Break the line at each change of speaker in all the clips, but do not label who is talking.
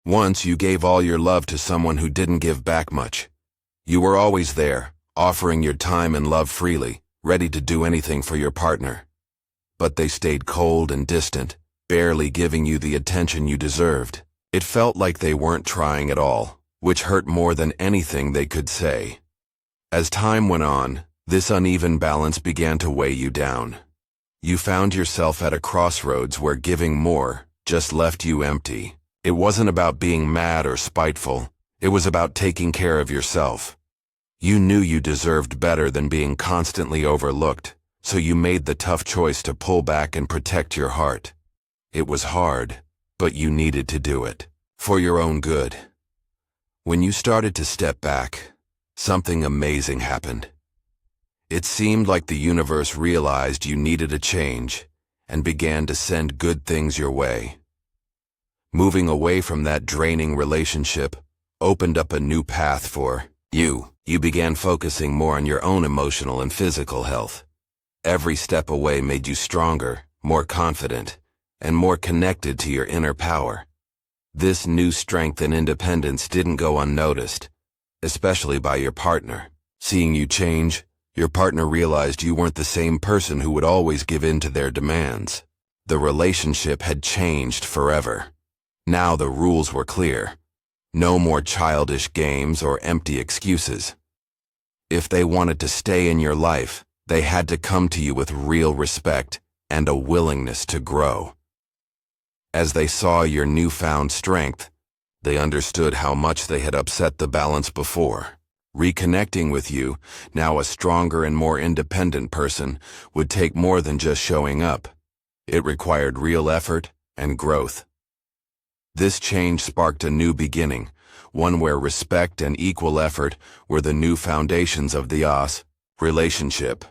Once you gave all your love to someone who didn't give back much. You were always there, offering your time and love freely, ready to do anything for your partner. But they stayed cold and distant, barely giving you the attention you deserved. It felt like they weren't trying at all, which hurt more than anything they could say. As time went on, this uneven balance began to weigh you down. You found yourself at a crossroads where giving more just left you empty. It wasn't about being mad or spiteful. It was about taking care of yourself. You knew you deserved better than being constantly overlooked, so you made the tough choice to pull back and protect your heart. It was hard, but you needed to do it, for your own good. When you started to step back, something amazing happened. It seemed like the universe realized you needed a change and began to send good things your way. Moving away from that draining relationship opened up a new path for you. You began focusing more on your own emotional and physical health. Every step away made you stronger, more confident, and more connected to your inner power. This new strength and independence didn't go unnoticed, especially by your partner. Seeing you change, your partner realized you weren't the same person who would always give in to their demands. The relationship had changed forever. Now the rules were clear. No more childish games or empty excuses. If they wanted to stay in your life, they had to come to you with real respect and a willingness to grow. As they saw your newfound strength, they understood how much they had upset the balance before. Reconnecting with you, now a stronger and more independent person, would take more than just showing up. It required real effort and growth. This change sparked a new beginning, one where respect and equal effort were the new foundations of the relationship.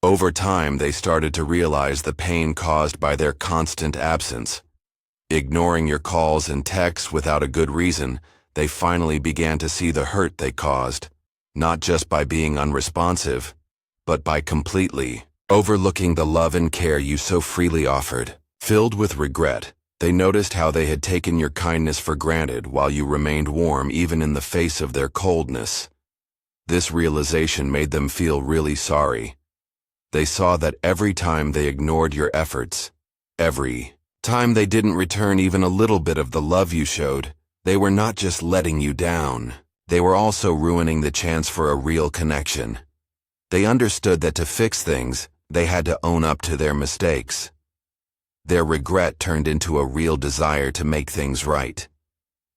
Over time, they started to realize the pain caused by their constant absence. Ignoring your calls and texts without a good reason, they finally began to see the hurt they caused, not just by being unresponsive, but by completely overlooking the love and care you so freely offered. Filled with regret, they noticed how they had taken your kindness for granted while you remained warm even in the face of their coldness. This realization made them feel really sorry. They saw that every time they ignored your efforts, every time they didn't return even a little bit of the love you showed, they were not just letting you down. They were also ruining the chance for a real connection. They understood that to fix things, they had to own up to their mistakes. Their regret turned into a real desire to make things right.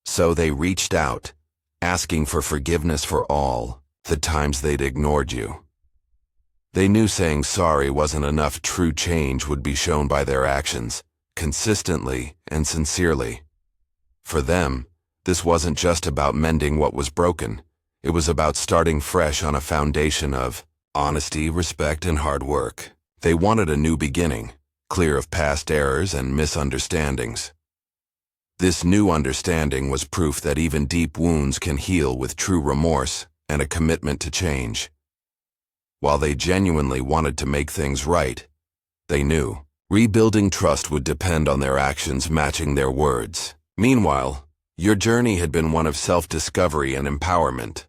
So they reached out, asking for forgiveness for all the times they'd ignored you. They knew saying sorry wasn't enough. True change would be shown by their actions, consistently and sincerely. For them, this wasn't just about mending what was broken. It was about starting fresh on a foundation of honesty, respect, and hard work. They wanted a new beginning, clear of past errors and misunderstandings. This new understanding was proof that even deep wounds can heal with true remorse and a commitment to change. While they genuinely wanted to make things right, they knew rebuilding trust would depend on their actions matching their words. Meanwhile, your journey had been one of self-discovery and empowerment.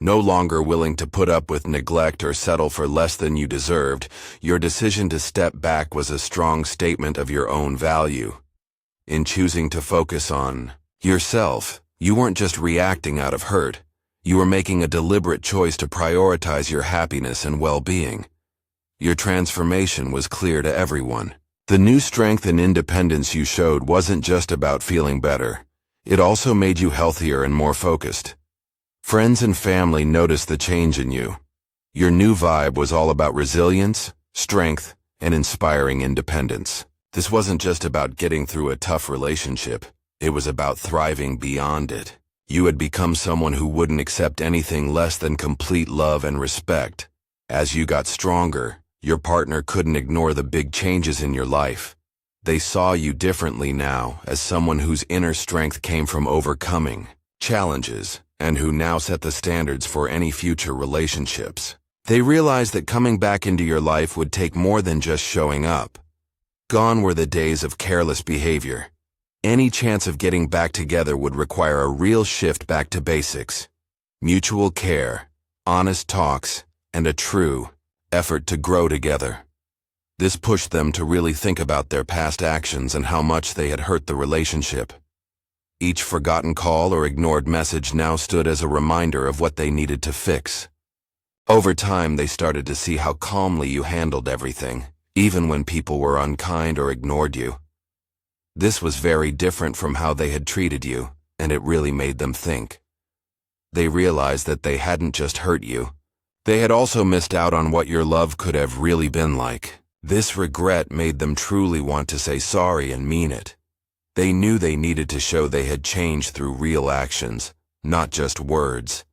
No longer willing to put up with neglect or settle for less than you deserved, your decision to step back was a strong statement of your own value. In choosing to focus on yourself, you weren't just reacting out of hurt. You were making a deliberate choice to prioritize your happiness and well-being. Your transformation was clear to everyone. The new strength and independence you showed wasn't just about feeling better. It also made you healthier and more focused. Friends and family noticed the change in you. Your new vibe was all about resilience, strength, and inspiring independence. This wasn't just about getting through a tough relationship. It was about thriving beyond it. You had become someone who wouldn't accept anything less than complete love and respect. As you got stronger, your partner couldn't ignore the big changes in your life. They saw you differently now as someone whose inner strength came from overcoming challenges and who now set the standards for any future relationships. They realized that coming back into your life would take more than just showing up. Gone were the days of careless behavior. Any chance of getting back together would require a real shift back to basics. Mutual care, honest talks, and a true effort to grow together. This pushed them to really think about their past actions and how much they had hurt the relationship. Each forgotten call or ignored message now stood as a reminder of what they needed to fix. Over time, they started to see how calmly you handled everything, even when people were unkind or ignored you. This was very different from how they had treated you, and it really made them think. They realized that they hadn't just hurt you. They had also missed out on what your love could have really been like. This regret made them truly want to say sorry and mean it. They knew they needed to show they had changed through real actions, not just words.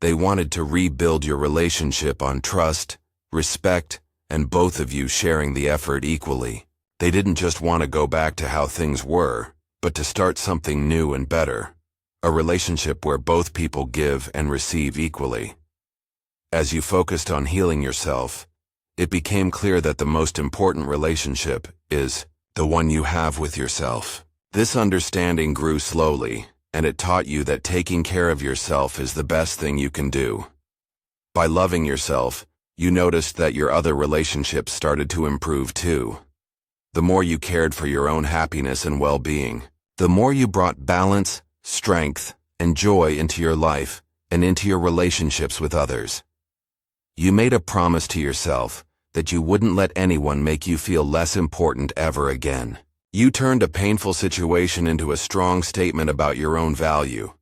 They wanted to rebuild your relationship on trust, respect, and both of you sharing the effort equally. They didn't just want to go back to how things were, but to start something new and better. A relationship where both people give and receive equally. As you focused on healing yourself, it became clear that the most important relationship is the one you have with yourself. This understanding grew slowly, and it taught you that taking care of yourself is the best thing you can do. By loving yourself, you noticed that your other relationships started to improve too. The more you cared for your own happiness and well-being, the more you brought balance, strength, and joy into your life and into your relationships with others. You made a promise to yourself that you wouldn't let anyone make you feel less important ever again. You turned a painful situation into a strong statement about your own value.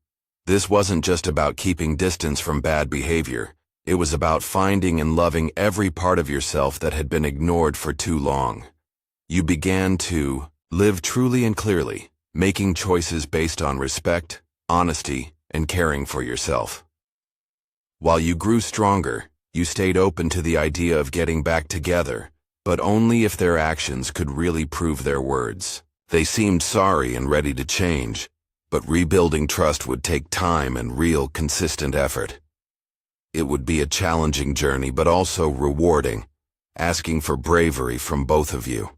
This wasn't just about keeping distance from bad behavior. It was about finding and loving every part of yourself that had been ignored for too long. You began to live truly and clearly, making choices based on respect, honesty, and caring for yourself. While you grew stronger, you stayed open to the idea of getting back together, but only if their actions could really prove their words. They seemed sorry and ready to change, but rebuilding trust would take time and real, consistent effort. It would be a challenging journey, but also rewarding, asking for bravery from both of you.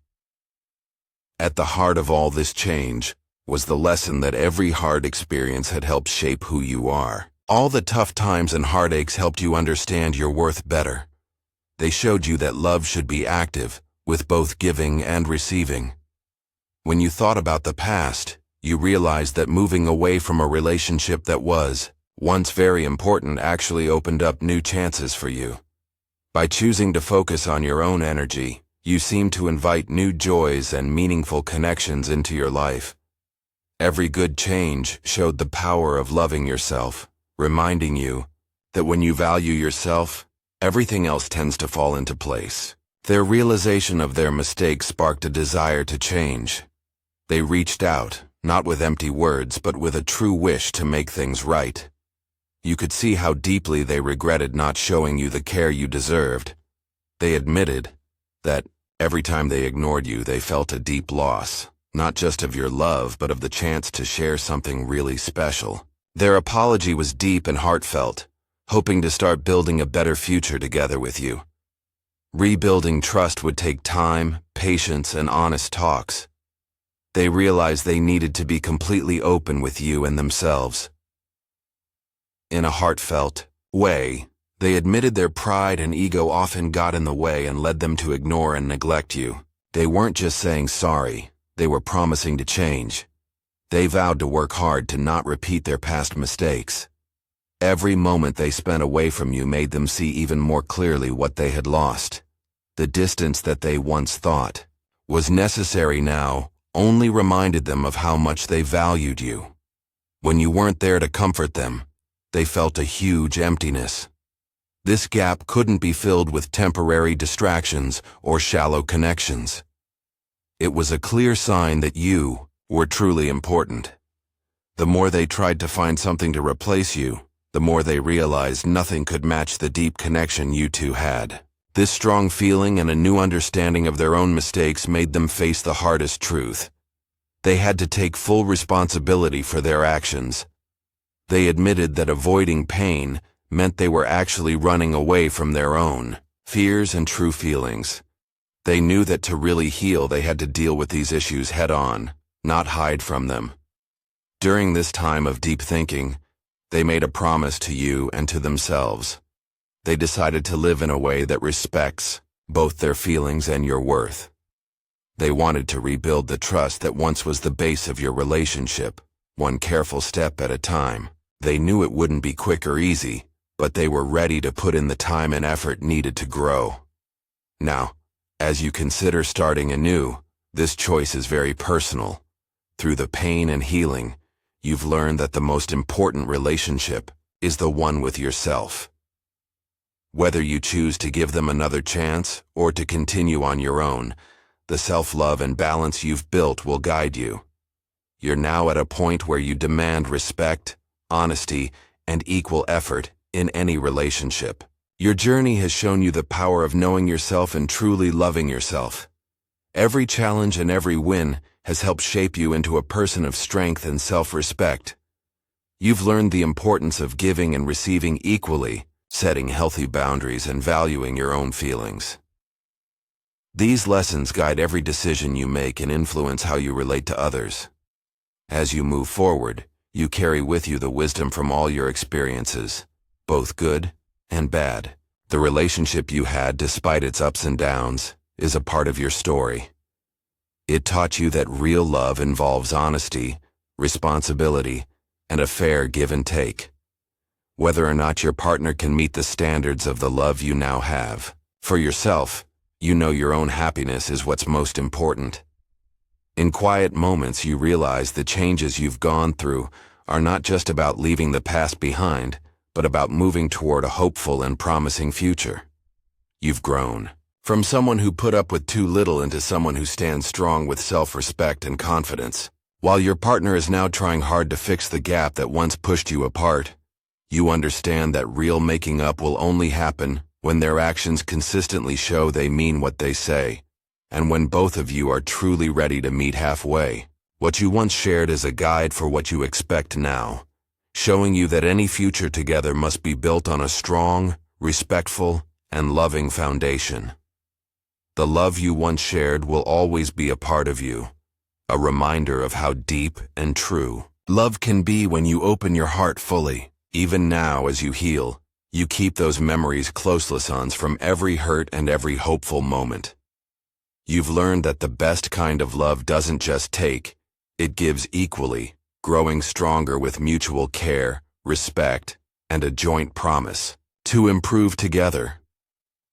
At the heart of all this change was the lesson that every hard experience had helped shape who you are. All the tough times and heartaches helped you understand your worth better. They showed you that love should be active, with both giving and receiving. When you thought about the past, you realized that moving away from a relationship that was, once very important, actually opened up new chances for you. By choosing to focus on your own energy, you seemed to invite new joys and meaningful connections into your life. Every good change showed the power of loving yourself, reminding you that when you value yourself, everything else tends to fall into place. Their realization of their mistakes sparked a desire to change. They reached out, not with empty words, but with a true wish to make things right. You could see how deeply they regretted not showing you the care you deserved. They admitted that every time they ignored you, they felt a deep loss, not just of your love, but of the chance to share something really special. Their apology was deep and heartfelt, hoping to start building a better future together with you. Rebuilding trust would take time, patience, and honest talks. They realized they needed to be completely open with you and themselves. In a heartfelt way, they admitted their pride and ego often got in the way and led them to ignore and neglect you. They weren't just saying sorry, they were promising to change. They vowed to work hard to not repeat their past mistakes. Every moment they spent away from you made them see even more clearly what they had lost. The distance that they once thought was necessary now only reminded them of how much they valued you. When you weren't there to comfort them, they felt a huge emptiness. This gap couldn't be filled with temporary distractions or shallow connections. It was a clear sign that you were truly important. The more they tried to find something to replace you, the more they realized nothing could match the deep connection you two had. This strong feeling and a new understanding of their own mistakes made them face the hardest truth. They had to take full responsibility for their actions. They admitted that avoiding pain meant they were actually running away from their own fears and true feelings. They knew that to really heal, they had to deal with these issues head-on, not hide from them. During this time of deep thinking, they made a promise to you and to themselves. They decided to live in a way that respects both their feelings and your worth. They wanted to rebuild the trust that once was the base of your relationship, one careful step at a time. They knew it wouldn't be quick or easy, but they were ready to put in the time and effort needed to grow. Now, as you consider starting anew, this choice is very personal. Through the pain and healing, you've learned that the most important relationship is the one with yourself. Whether you choose to give them another chance or to continue on your own, the self-love and balance you've built will guide you. You're now at a point where you demand respect, honesty, and equal effort in any relationship. Your journey has shown you the power of knowing yourself and truly loving yourself. Every challenge and every win has helped shape you into a person of strength and self-respect. You've learned the importance of giving and receiving equally, setting healthy boundaries and valuing your own feelings. These lessons guide every decision you make and influence how you relate to others. As you move forward, you carry with you the wisdom from all your experiences, both good and bad. The relationship you had, despite its ups and downs, is a part of your story. It taught you that real love involves honesty, responsibility, and a fair give and take. Whether or not your partner can meet the standards of the love you now have, for yourself, you know your own happiness is what's most important. In quiet moments, you realize the changes you've gone through are not just about leaving the past behind, but about moving toward a hopeful and promising future. You've grown from someone who put up with too little into someone who stands strong with self-respect and confidence. While your partner is now trying hard to fix the gap that once pushed you apart, you understand that real making up will only happen when their actions consistently show they mean what they say, and when both of you are truly ready to meet halfway. What you once shared is a guide for what you expect now, showing you that any future together must be built on a strong, respectful, and loving foundation. The love you once shared will always be a part of you, a reminder of how deep and true love can be when you open your heart fully. Even now, as you heal, you keep those memories close lessons from every hurt and every hopeful moment. You've learned that the best kind of love doesn't just take, it gives equally, growing stronger with mutual care, respect, and a joint promise to improve together.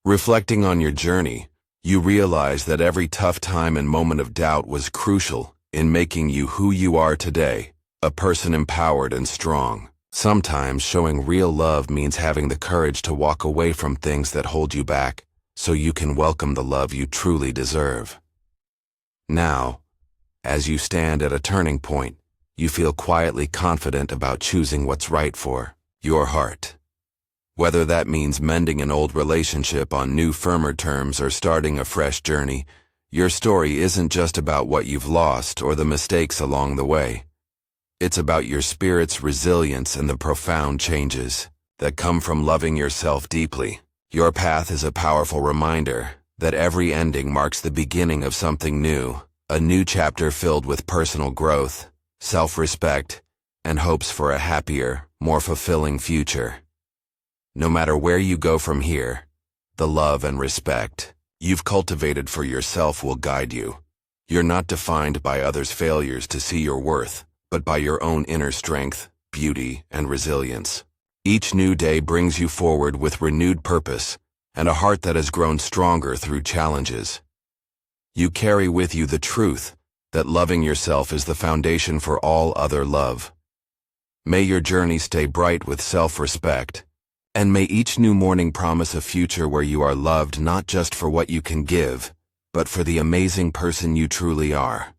Reflecting on your journey, you realize that every tough time and moment of doubt was crucial in making you who you are today, a person empowered and strong. Sometimes showing real love means having the courage to walk away from things that hold you back, so you can welcome the love you truly deserve. Now, as you stand at a turning point, you feel quietly confident about choosing what's right for your heart. Whether that means mending an old relationship on new, firmer terms or starting a fresh journey, your story isn't just about what you've lost or the mistakes along the way. It's about your spirit's resilience and the profound changes that come from loving yourself deeply. Your path is a powerful reminder that every ending marks the beginning of something new, a new chapter filled with personal growth, self-respect, and hopes for a happier, more fulfilling future. No matter where you go from here, the love and respect you've cultivated for yourself will guide you. You're not defined by others' failures to see your worth, but by your own inner strength, beauty, and resilience. Each new day brings you forward with renewed purpose and a heart that has grown stronger through challenges. You carry with you the truth that loving yourself is the foundation for all other love. May your journey stay bright with self-respect, and may each new morning promise a future where you are loved not just for what you can give, but for the amazing person you truly are.